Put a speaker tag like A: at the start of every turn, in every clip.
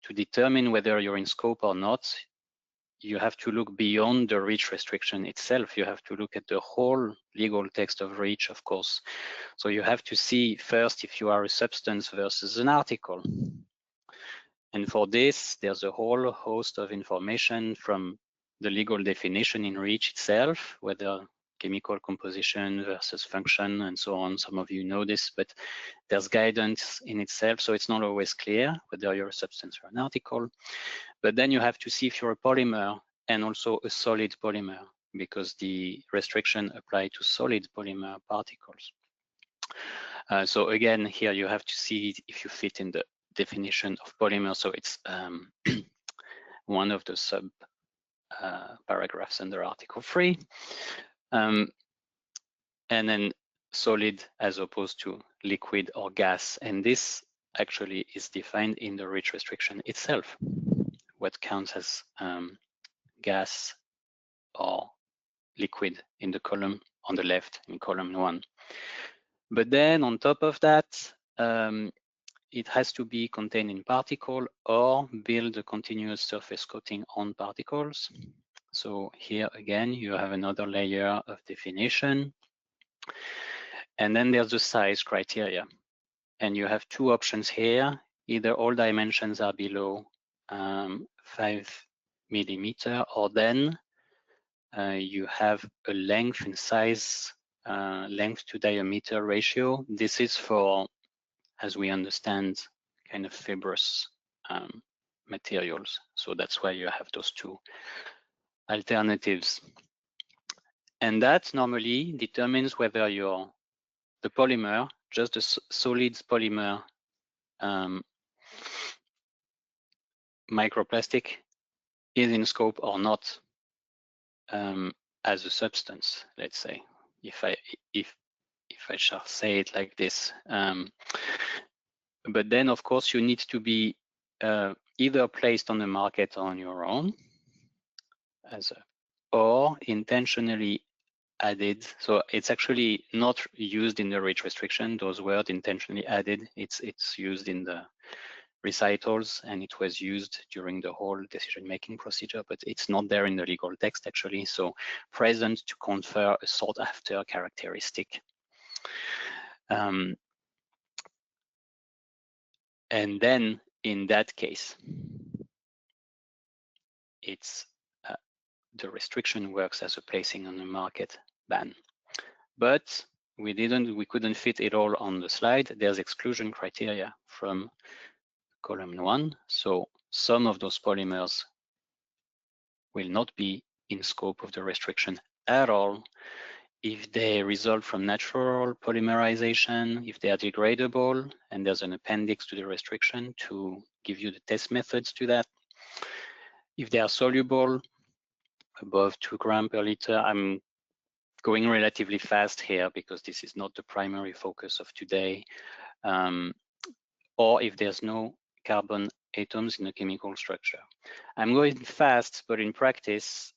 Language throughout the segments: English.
A: to determine whether you're in scope or not, you have to look beyond the REACH restriction itself. You have to look at the whole legal text of REACH, of course. So you have to see first if you are a substance versus an article. And for this, there's a whole host of information from the legal definition in REACH itself, whether chemical composition versus function and so on. Some of you know this, but there's guidance in itself, so it's not always clear whether you're a substance or an article. But then you have to see if you're a polymer and also a solid polymer, because the restriction apply to solid polymer particles. So again, here you have to see if you fit in the definition of polymer. So it's one of the sub paragraphs under Article 3. And then solid as opposed to liquid or gas. And this actually is defined in the REACH restriction itself, what counts as gas or liquid in the column on the left in column 1. But then on top of that, it has to be contained in particle or build a continuous surface coating on particles. So here again, you have another layer of definition. And then there's the size criteria. And you have two options here. Either all dimensions are below 5 millimeter, or then you have a length and size, length to diameter ratio. This is for, as we understand, kind of fibrous materials. So that's why you have those two alternatives. And that normally determines whether you're the polymer, just the solid polymer microplastic, is in scope or not as a substance, let's say, if I shall say it like this. But then, of course, you need to be either placed on the market on your own, or intentionally added. So it's actually not used in the REACH restriction, those words intentionally added. It's used in the recitals, and it was used during the whole decision-making procedure, but it's not there in the legal text actually. So present to confer a sought after characteristic. And then in that case, it's the restriction works as a placing on the market ban. But we couldn't fit it all on the slide. There's exclusion criteria from column 1. So some of those polymers will not be in scope of the restriction at all if they result from natural polymerization, if they are degradable, and there's an appendix to the restriction to give you the test methods to that. If they are soluble above 2 grams per liter, I'm going relatively fast here because this is not the primary focus of today. Or if there's no carbon atoms in the chemical structure. I'm going fast, but in practice,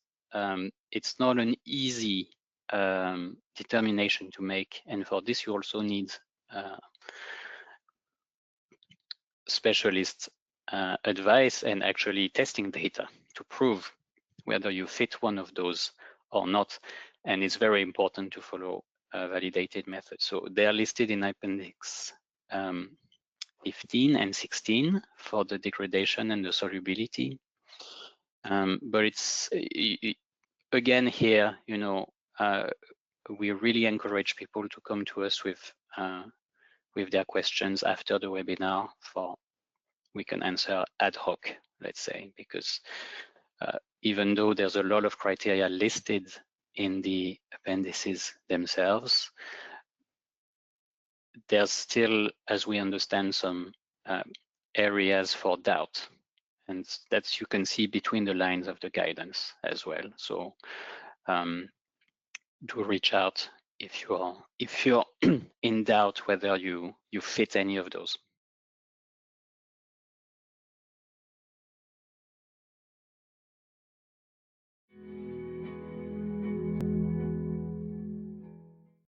A: it's not an easy determination to make. And for this, you also need specialist advice and actually testing data to prove whether you fit one of those or not. And it's very important to follow validated methods. So they are listed in Appendix 15 and 16 for the degradation and the solubility. But it's, again here, you know, we really encourage people to come to us with their questions after the webinar, for we can answer ad hoc, let's say, because even though there's a lot of criteria listed in the appendices themselves, there's still, as we understand, some areas for doubt, and that you can see between the lines of the guidance as well. So do reach out if you're in doubt whether you fit any of those.